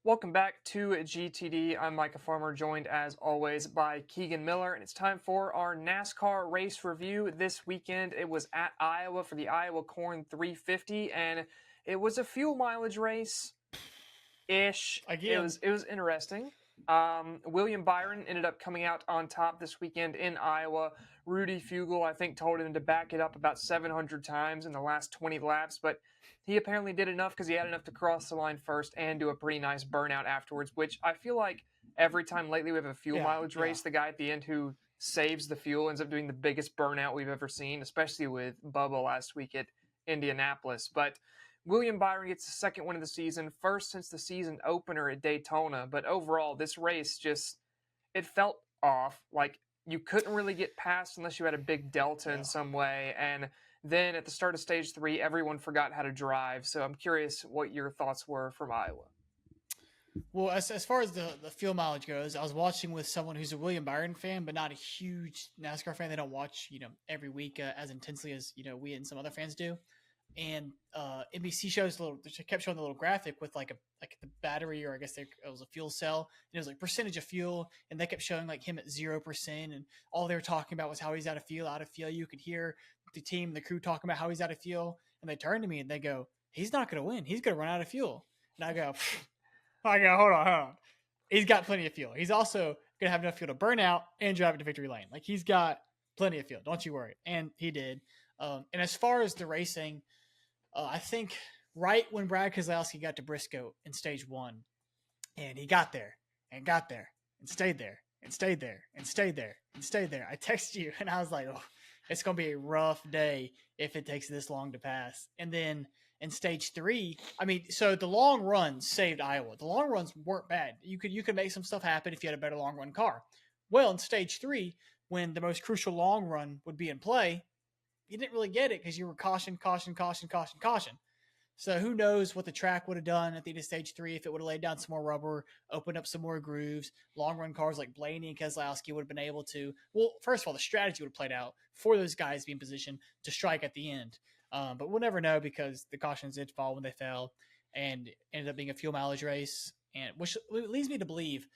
Welcome back to GTD. I'm Micah Farmer, joined as always by Keegan Miller, and it's time for our NASCAR race review. This weekend, it was at Iowa for the Iowa Corn 350, and it was a fuel mileage race ish. It Again, was it was interesting. William Byron ended up coming out on top this weekend in Iowa. Rudy Fugel, I think, told him to back it up about 700 times in the last 20 laps, but he apparently did enough because he had enough to cross the line first and do a pretty nice burnout afterwards, which I feel like every time lately we have a fuel yeah, mileage yeah. race, the guy at the end who saves the fuel ends up doing the biggest burnout we've ever seen, especially with Bubba last week at Indianapolis. But William Byron gets the second win of the season, first since the season opener at Daytona. But overall, this race just it felt off. Like you couldn't really get past unless you had a big delta in Yeah. some way. And then at the start of stage three, everyone forgot how to drive. So I'm curious what your thoughts were from Iowa. Well, as far as the fuel mileage goes, I was watching with someone who's a William Byron fan, but not a huge NASCAR fan. They don't watch, every week as intensely as we and some other fans do. And NBC shows they kept showing the little graphic with like the battery, or I guess it was a fuel cell, and it was like percentage of fuel, and they kept showing like him at 0%, and all they were talking about was how he's out of fuel, out of fuel. You could hear the team, the crew talking about how he's out of fuel, and they turn to me and they go, "He's not going to win. He's going to run out of fuel." And I go, hold on. He's got plenty of fuel. He's also going to have enough fuel to burn out and drive it to victory lane. Like he's got plenty of fuel. Don't you worry. And he did. And as far as the racing, I think right when Brad Keselowski got to Briscoe in stage one, and he got there and got there and stayed there and stayed there and stayed there and stayed there, I texted you and I was like, oh, it's going to be a rough day if it takes this long to pass. And then in stage three, I mean, so the long runs saved Iowa. The long runs weren't bad. You could make some stuff happen if you had a better long run car. Well, in stage three, when the most crucial long run would be in play, you didn't really get it because you were caution, caution, caution, caution, caution. So who knows what the track would have done at the end of stage three if it would have laid down some more rubber, opened up some more grooves. Long run cars like Blaney and Keselowski would have been able to. Well, first of all, the strategy would have played out for those guys to be in position to strike at the end. But we'll never know because the cautions did fall when they fell, and ended up being a fuel mileage race. And which leads me to believe,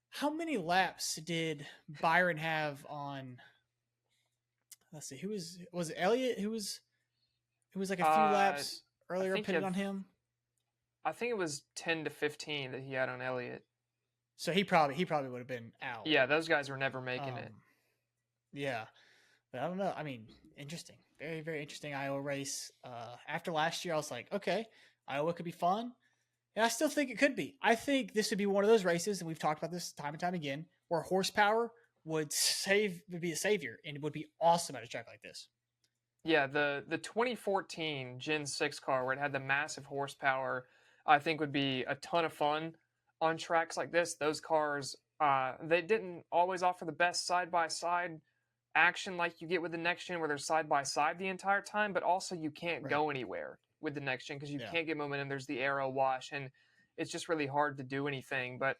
how many laps did Byron have on? Let's see, who was it Elliott who was like a few I laps earlier think he pitted had, on him. I think it was 10 to 15 that he had on Elliott. So he probably would have been out. Yeah, those guys were never making it. Um, yeah, but I don't know. I mean, interesting, very very interesting Iowa race. After last year, I was like, okay, Iowa could be fun, and I still think it could be. I think this would be one of those races, and we've talked about this time and time again, where horsepower would be a savior, and it would be awesome at a track like this. Yeah, the 2014 Gen 6 car where it had the massive horsepower, I think would be a ton of fun on tracks like this. Those cars, they didn't always offer the best side by side action like you get with the next gen, where they're side by side the entire time, but also you can't Right. go anywhere with the next gen because you Yeah. can't get momentum. There's the aero wash, and it's just really hard to do anything. But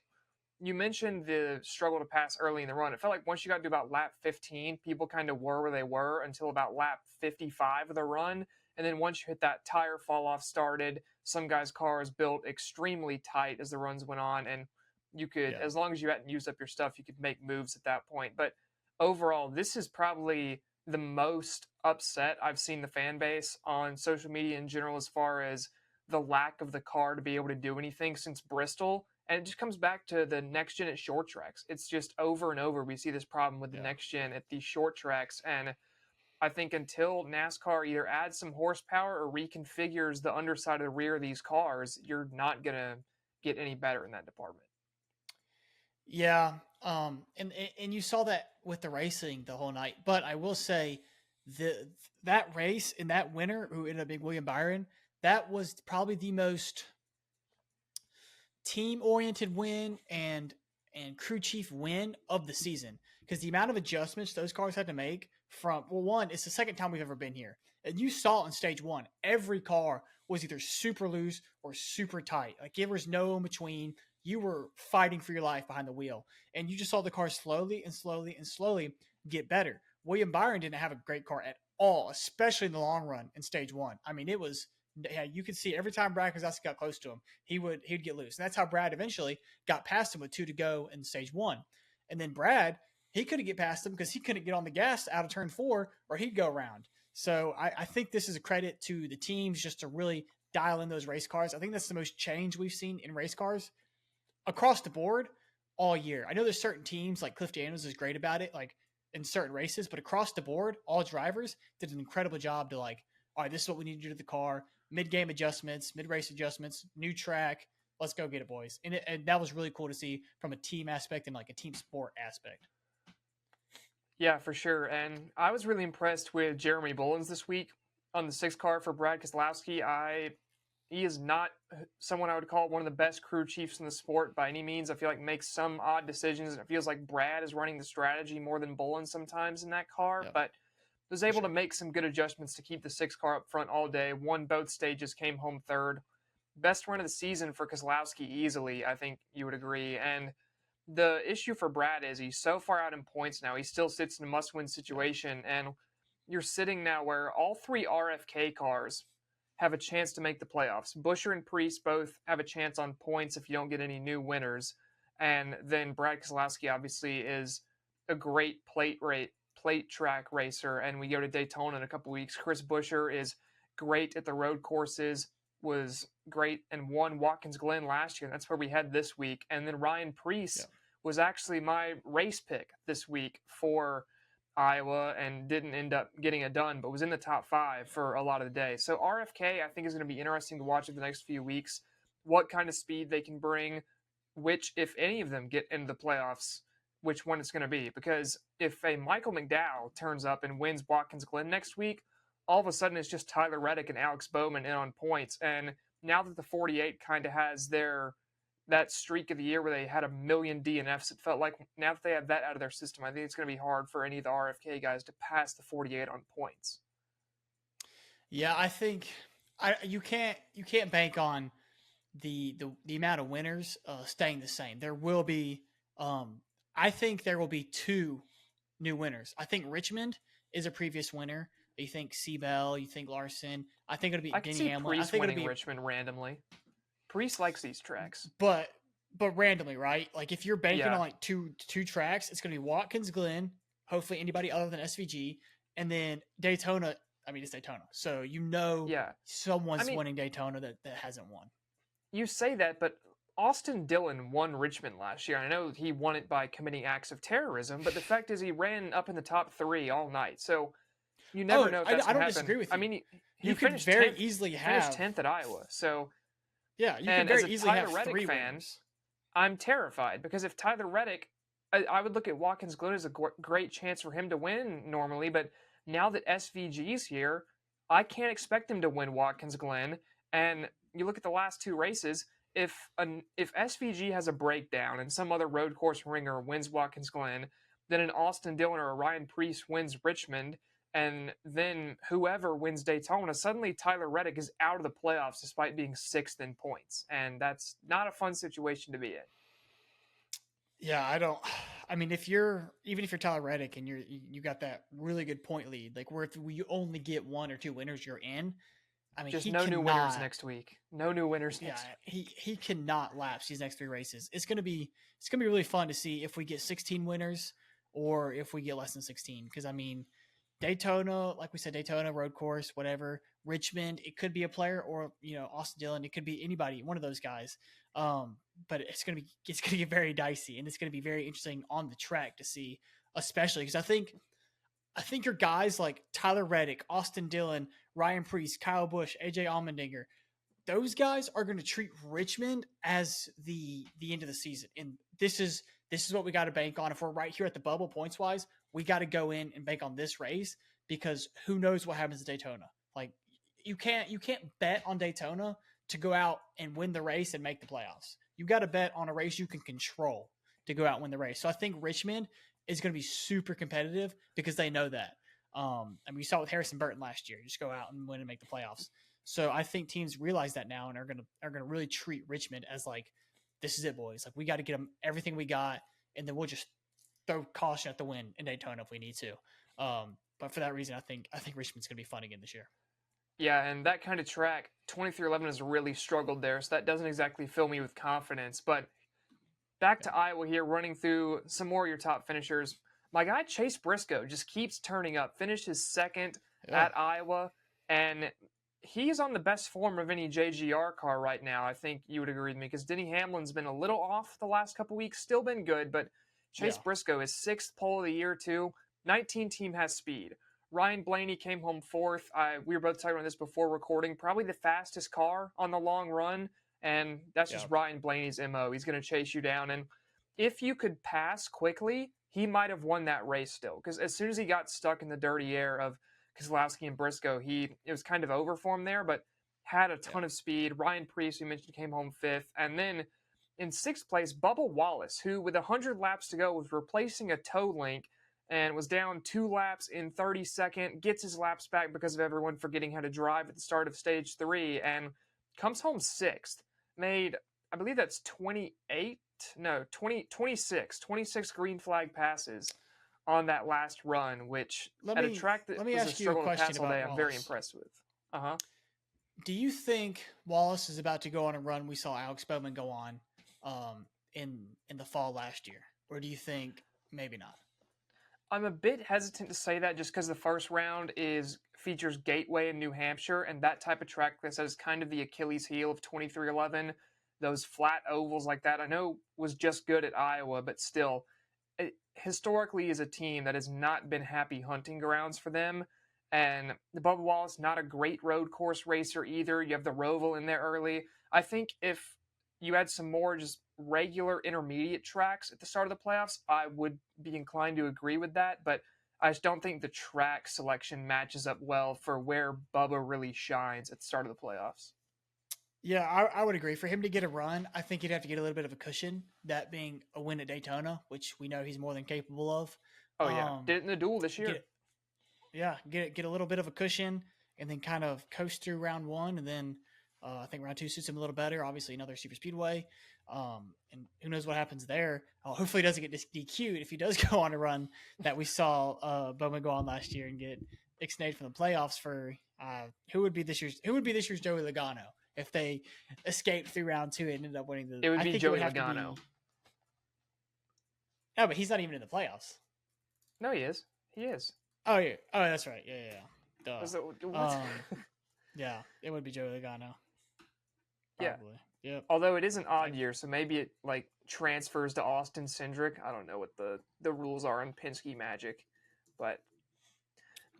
you mentioned the struggle to pass early in the run. It felt like once you got to about lap 15, people kind of were where they were until about lap 55 of the run. And then once you hit that tire fall off started, some guys' cars built extremely tight as the runs went on. And you could, Yeah. as long as you hadn't used up your stuff, you could make moves at that point. But overall, this is probably the most upset I've seen the fan base on social media in general as far as the lack of the car to be able to do anything since Bristol. And it just comes back to the next gen at short tracks. It's just over and over we see this problem with the Yeah. next gen at these short tracks. And I think until NASCAR either adds some horsepower or reconfigures the underside of the rear of these cars, you're not going to get any better in that department. Yeah. And you saw that with the racing the whole night. But I will say that race and that winner who ended up being William Byron, that was probably the most team oriented win and crew chief win of the season, because the amount of adjustments those cars had to make from, well, one, it's the second time we've ever been here, and you saw in stage one every car was either super loose or super tight. Like there was no in between. You were fighting for your life behind the wheel, and you just saw the car slowly and slowly and slowly get better. William Byron didn't have a great car at all, especially in the long run in stage one. I mean, it was Yeah, you could see every time Brad Keselowski got close to him, he'd get loose. And that's how Brad eventually got past him with 2 to go in stage 1. And then Brad, he couldn't get past him because he couldn't get on the gas out of turn 4 or he'd go around. So I think this is a credit to the teams just to really dial in those race cars. I think that's the most change we've seen in race cars across the board all year. I know there's certain teams like Cliff Daniels is great about it, like in certain races, but across the board, all drivers did an incredible job to like, all right, this is what we need to do to the car, mid-game adjustments, mid-race adjustments, new track. Let's go get it, boys. And that was really cool to see from a team aspect and like a team sport aspect. Yeah, for sure. And I was really impressed with Jeremy Bullins this week on the 6 car for Brad Keselowski. He is not someone I would call one of the best crew chiefs in the sport by any means. I feel like makes some odd decisions. And it feels like Brad is running the strategy more than Bullins sometimes in that car. Yep. But was able to make some good adjustments to keep the 6 car up front all day. Won both stages, came home 3rd. Best run of the season for Keselowski easily, I think you would agree. And the issue for Brad is he's so far out in points now. He still sits in a must-win situation. And you're sitting now where all 3 RFK cars have a chance to make the playoffs. Buescher and Priest both have a chance on points if you don't get any new winners. And then Brad Keselowski obviously is a great plate track racer. And we go to Daytona in a couple weeks. Chris Buescher is great at the road courses, was great and won Watkins Glen last year. That's where we had this week. And then Ryan Priest was actually my race pick this week for Iowa and didn't end up getting it done, but was in the top 5 for a lot of the day. So RFK, I think, is going to be interesting to watch in the next few weeks, what kind of speed they can bring, which, if any of them get into the playoffs, which one it's going to be. Because if a Michael McDowell turns up and wins Watkins Glen next week, all of a sudden it's just Tyler Reddick and Alex Bowman in on points. And now that the 48 kind of has that streak of the year where they had 1 million DNFs, it felt like now that they have that out of their system, I think it's going to be hard for any of the RFK guys to pass the 48 on points. Yeah, I think you can't bank on the amount of winners staying the same. There will be, I think there will be 2 new winners. I think Richmond is a previous winner. You think Seabell, you think Larson. I think it'll be Denny Hamlin. I think winning Richmond randomly. Priest likes these tracks, but randomly, right? Like if you're banking on like two tracks, it's going to be Watkins Glen, hopefully anybody other than SVG, and then Daytona. I mean, it's Daytona, so someone's winning Daytona that hasn't won. You say that, but Austin Dillon won Richmond last year. I know he won it by committing acts of terrorism, but the fact is he ran up in the top 3 all night. So you never know if that's I don't disagree with you. I mean, you could very easily have 10th at Iowa. So yeah, you can very easily have Reddick 3 fan, wins. I'm terrified because if Tyler Reddick, I would look at Watkins Glen as a great chance for him to win normally, but now that SVG's here, I can't expect him to win Watkins Glen. And you look at the last 2 races, if SVG has a breakdown and some other road course ringer wins Watkins Glen, then an Austin Dillon or a Ryan Priest wins Richmond, and then whoever wins Daytona, suddenly Tyler Reddick is out of the playoffs despite being 6th in points. And that's not a fun situation to be in. Yeah, even if you're Tyler Reddick and you got that really good point lead, like where if you only get 1 or 2 winners, you're in. I mean, just new winners next week. No new winners next week. He cannot lapse these next 3 races. It's gonna be really fun to see if we get 16 winners or if we get less than 16. Because I mean, Daytona, like we said, Daytona road course, whatever. Richmond, it could be a player, or Austin Dillon, it could be anybody, one of those guys. But it's gonna get very dicey, and it's gonna be very interesting on the track to see, especially because I think your guys like Tyler Reddick, Austin Dillon, Ryan Priest, Kyle Busch, AJ Allmendinger, those guys are going to treat Richmond as the end of the season, and this is what we got to bank on. If we're right here at the bubble points wise, we got to go in and bank on this race because who knows what happens at Daytona. Like you can't bet on Daytona to go out and win the race and make the playoffs. You got to bet on a race you can control to go out and win the race. So I think Richmond is going to be super competitive because they know that. I mean, we saw it with Harrison Burton last year. Just go out and win and make the playoffs. So I think teams realize that now and are gonna really treat Richmond as like, this is it, boys. Like we got to get them everything we got, and then we'll just throw caution at the wind in Daytona if we need to. But for that reason, I think Richmond's gonna be fun again this year. Yeah, and that kind of track, 2311 has really struggled there, so that doesn't exactly fill me with confidence. But back to Iowa here, running through some more of your top finishers. My guy Chase Briscoe just keeps turning up. Finished his second Yeah. at Iowa, and he's on the best form of any JGR car right now. I think you would agree with me because Denny Hamlin's been a little off the last couple weeks, still been good, but Chase Yeah. Briscoe is sixth pole of the year too. 19 team has speed. Ryan Blaney came home fourth. We were both talking about this before recording. Probably the fastest car on the long run. And that's just Ryan Blaney's MO. He's going to chase you down. And if you could pass quickly, he might have won that race still. Because as soon as he got stuck in the dirty air of Keselowski and Briscoe, it was kind of over for him there, but had a ton of speed. Ryan Preece, you mentioned, came home fifth. And then in sixth place, Bubba Wallace, who with 100 laps to go was replacing a toe link and was down 2 laps in 32nd, gets his laps back because of everyone forgetting how to drive at the start of stage 3, and comes home sixth. Made, I believe that's 26 green flag passes on that last run, which at a track that was a struggle to pass all day, I'm very impressed with. Do you think Wallace is about to go on a run we saw Alex Bowman go on in the fall last year? Or do you think maybe not? I'm a bit hesitant to say that just because the first round features Gateway in New Hampshire, and that type of track that is kind of the Achilles heel of 2311. Those flat ovals like that, I know was just good at Iowa, but still, it historically is a team that has not been happy hunting grounds for them. And Bubba Wallace, not a great road course racer either. You have the Roval in there early. I think if you had some more just regular intermediate tracks at the start of the playoffs, I would be inclined to agree with that, but I just don't think the track selection matches up well for where Bubba really shines at the start of the playoffs. Yeah, I would agree. For him to get a run, I think he'd have to get a little bit of a cushion, that being a win at Daytona, which we know he's more than capable of. Oh, yeah. Did it in the duel this year. Get a little bit of a cushion and then kind of coast through round 1, and then I think round 2 suits him a little better. Obviously, another super speedway. And who knows what happens there. Hopefully he doesn't get DQ'd if he does go on a run that we saw Bowman go on last year and get ixnayed from the playoffs for who would be this year's Joey Logano if they escaped through round 2 and ended up winning the. It would be Joey Logano. No, but he's not even in the playoffs. No, he is. He is. Oh yeah. Oh, that's right. Yeah. Duh. What? Yeah, it would be Joey Logano. Probably. Yeah. Yep. Although it is an odd year, so maybe it transfers to Austin Cindric. I don't know what the rules are in Penske Magic, but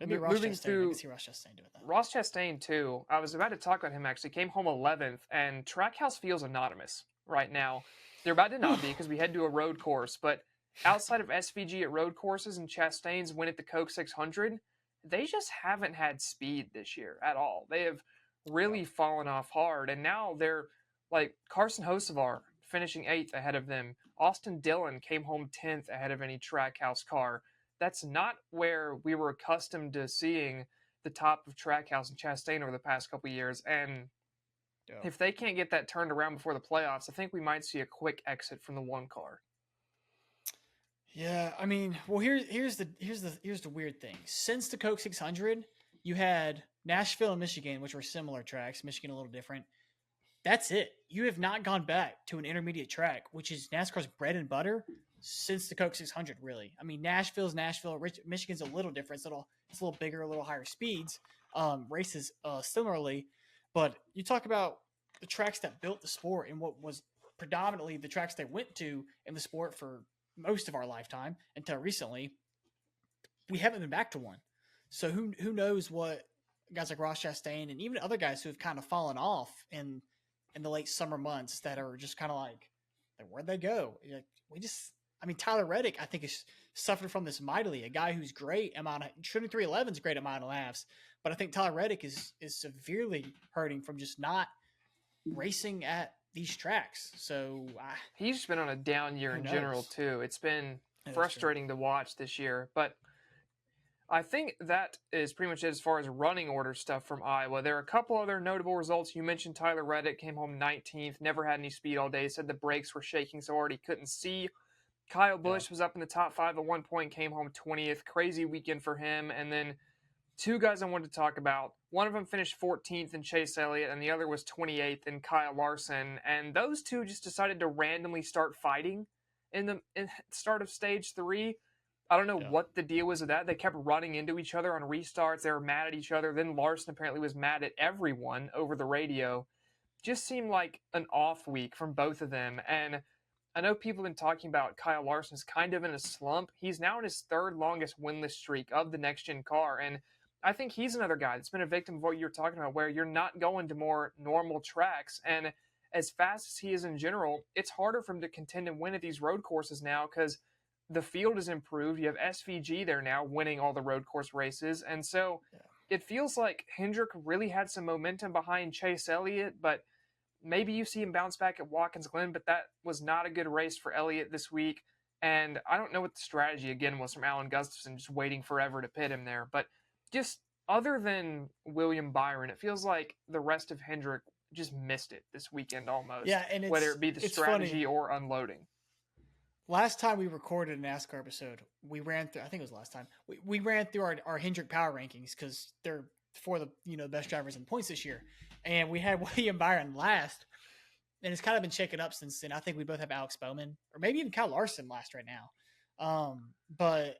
maybe moving through, I can see Ross Chastain doing that. Ross Chastain too. I was about to talk about him actually. Came home 11th, and Trackhouse feels anonymous right now. They're about to not be because we head to a road course, but outside of SVG at road courses and Chastain's win at the Coke 600, they just haven't had speed this year at all. They have really fallen off hard, and now they're like Carson Hocevar finishing 8th ahead of them. Austin Dillon came home 10th ahead of any Trackhouse car. That's not where we were accustomed to seeing the top of Trackhouse and Chastain over the past couple of years. And if they can't get that turned around before the playoffs, I think we might see a quick exit from the one car. Yeah, I mean, well, here's the weird thing. Since the Coke 600, you had Nashville and Michigan, which were similar tracks. Michigan a little different. That's it. You have not gone back to an intermediate track, which is NASCAR's bread and butter since the Coke 600, really. I mean, Nashville's Nashville. Michigan's a little different. It's a little bigger, a little higher speeds. Races similarly. But you talk about the tracks that built the sport and what was predominantly the tracks they went to in the sport for most of our lifetime until recently. We haven't been back to one. So who knows what guys like Ross Chastain and even other guys who have kind of fallen off in the late summer months that are just kind of like where'd they go? Tyler Reddick, I think, has suffered from this mightily. A guy who's great amount of 2311 is great at mile and a halves, but I think Tyler Reddick is severely hurting from just not racing at these tracks. So he's been on a down year in general too. It's been frustrating to watch this year, but I think that is pretty much it as far as running order stuff from Iowa. There are a couple other notable results. You mentioned Tyler Reddick came home 19th, never had any speed all day, said the brakes were shaking so hard he couldn't see. Kyle Busch was up in the top 5 at one point, came home 20th. Crazy weekend for him. And then two guys I wanted to talk about. One of them finished 14th in Chase Elliott, and the other was 28th in Kyle Larson. And those two just decided to randomly start fighting in the start of stage 3. I don't know Yeah. what the deal was with that. They kept running into each other on restarts. They were mad at each other. Then Larson apparently was mad at everyone over the radio. Just seemed like an off week from both of them. And I know people have been talking about Kyle Larson's kind of in a slump. He's now in his third longest winless streak of the next gen car. And I think he's another guy that's been a victim of what you're talking about, where you're not going to more normal tracks. And as fast as he is in general, it's harder for him to contend and win at these road courses now because the field has improved. You have SVG there now winning all the road course races. And so it feels like Hendrick really had some momentum behind Chase Elliott, but maybe you see him bounce back at Watkins Glen, but that was not a good race for Elliott this week. And I don't know what the strategy again was from Alan Gustafson, just waiting forever to pit him there. But just other than William Byron, it feels like the rest of Hendrick just missed it this weekend almost. Yeah, and whether it be the strategy or unloading. Last time we recorded a NASCAR episode, we ran through, I think it was last time, we ran through our Hendrick power rankings because they're for the best drivers in points this year. And we had William Byron last, and it's kind of been shaken up since then. I think we both have Alex Bowman, or maybe even Kyle Larson last right now. But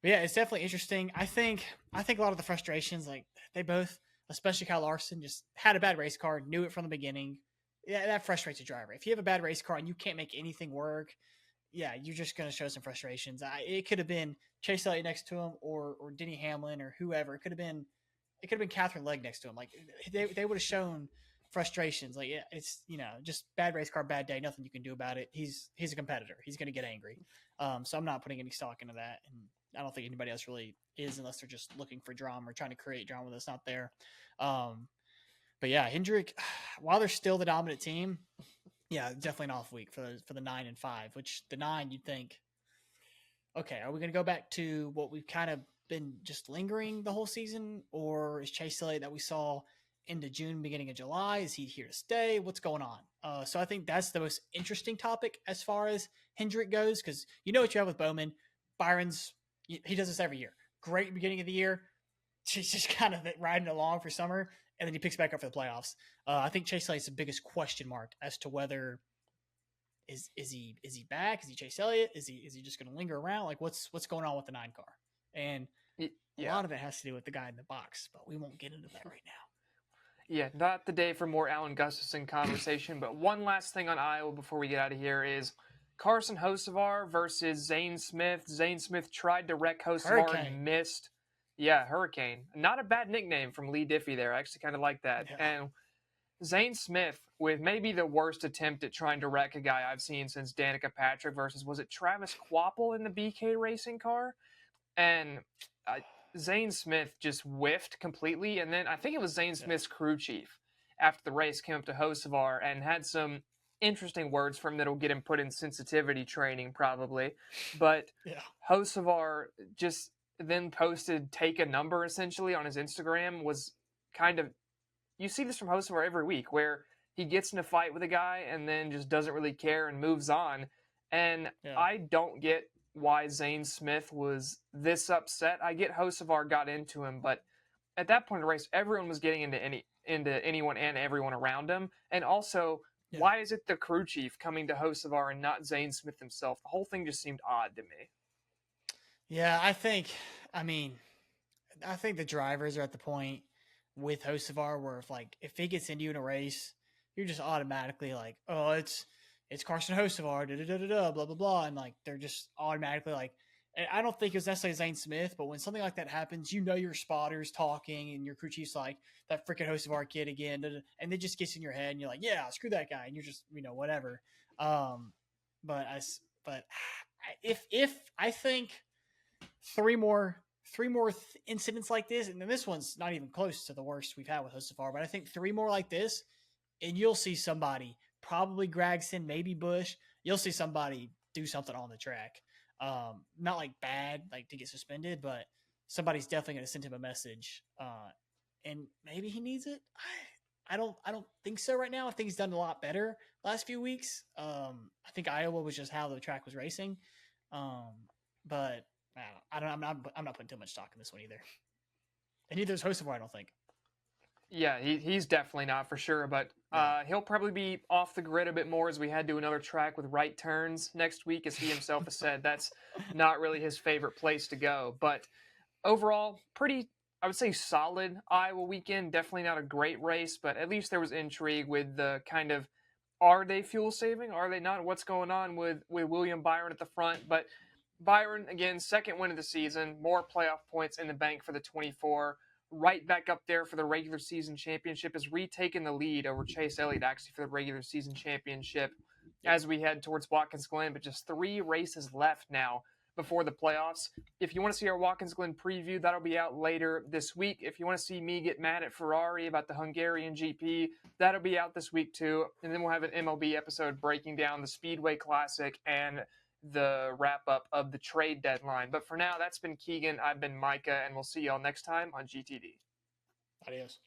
yeah, it's definitely interesting. I think a lot of the frustrations, like they both, especially Kyle Larson, just had a bad race car, knew it from the beginning. Yeah, that frustrates a driver. If you have a bad race car and you can't make anything work, yeah, you're just going to show some frustrations. It could have been Chase Elliott next to him, or Denny Hamlin, or whoever. It could have been Catherine Legg next to him. Like they would have shown frustrations. Like, yeah, it's just bad race car, bad day, nothing you can do about it. He's a competitor. He's going to get angry. So I'm not putting any stock into that, and I don't think anybody else really is, unless they're just looking for drama or trying to create drama that's not there. But yeah, Hendrick, while they're still the dominant team, yeah, definitely an off week for the 9 and 5. Which the 9, you'd think, okay, are we going to go back to what we've kind of been just lingering the whole season, or is Chase Elliott that we saw into June, beginning of July, is he here to stay? What's going on? So I think that's the most interesting topic as far as Hendrick goes, because you know what you have with Bowman. Byron's, he does this every year. Great beginning of the year. He's just kind of riding along for summer, and then he picks back up for the playoffs. I think Chase Elliott's the biggest question mark as to whether is he back? Is he Chase Elliott? Is he just going to linger around? Like what's going on with the 9 car? And a lot of it has to do with the guy in the box, but we won't get into that right now. Yeah, not the day for more Alan Gustafson conversation, but one last thing on Iowa before we get out of here is Carson Hocevar versus Zane Smith. Zane Smith tried to wreck Hocevar and missed. Yeah, Hurricane. Not a bad nickname from Lee Diffie there. I actually kind of like that. Yeah. And Zane Smith, with maybe the worst attempt at trying to wreck a guy I've seen since Danica Patrick versus, was it Travis Kvapil in the BK racing car? And Zane Smith just whiffed completely. And then I think it was Zane Smith's crew chief after the race came up to Hocevar and had some interesting words from that'll get him put in sensitivity training probably. But Hocevar just then posted take a number essentially on his Instagram. Was kind of, you see this from Hocevar every week where he gets in a fight with a guy and then just doesn't really care and moves on. And I don't get why Zane Smith was this upset. I get Hocevar got into him, but at that point in the race, everyone was getting into anyone and everyone around him. And also, why is it the crew chief coming to Hocevar and not Zane Smith himself? The whole thing just seemed odd to me. Yeah, I think the drivers are at the point with Hocevar where if he gets into you in a race, you're just automatically like, oh, it's Carson Hocevar, blah blah blah, and they're just automatically like. And I don't think it was necessarily Zane Smith, but when something like that happens, your spotter's talking and your crew chief's like, that freaking Hocevar kid again, and it just gets in your head, and you're like, yeah, screw that guy, and you're just whatever. But if I think three more incidents like this, and then this one's not even close to the worst we've had with Hocevar, but I think 3 more like this, and you'll see somebody, probably Gregson, maybe Busch, you'll see somebody do something on the track. Not bad, to get suspended, but somebody's definitely going to send him a message. And maybe he needs it. I don't think so right now. I think he's done a lot better last few weeks. I think Iowa was just how the track was racing. But I'm not putting too much stock in this one either. And neither is Hocevar, I don't think. Yeah, he's definitely not for sure, but he'll probably be off the grid a bit more as we head to another track with right turns next week, as he himself has said that's not really his favorite place to go. But overall, pretty, I would say, solid Iowa weekend. Definitely not a great race, but at least there was intrigue with the kind of, are they fuel saving? Are they not? What's going on with William Byron at the front? But Byron, again, second win of the season, more playoff points in the bank for the 24. Right back up there for the regular season championship, has retaken the lead over Chase Elliott actually for the regular season championship as we head towards Watkins Glen. But just 3 races left now before the playoffs. If you want to see our Watkins Glen preview, that'll be out later this week. If you want to see me get mad at Ferrari about the Hungarian GP, that'll be out this week too. And then we'll have an MLB episode breaking down the Speedway Classic and the wrap up of the trade deadline. But for now, that's been Keegan. I've been Micah, and we'll see y'all next time on GTD. Adios.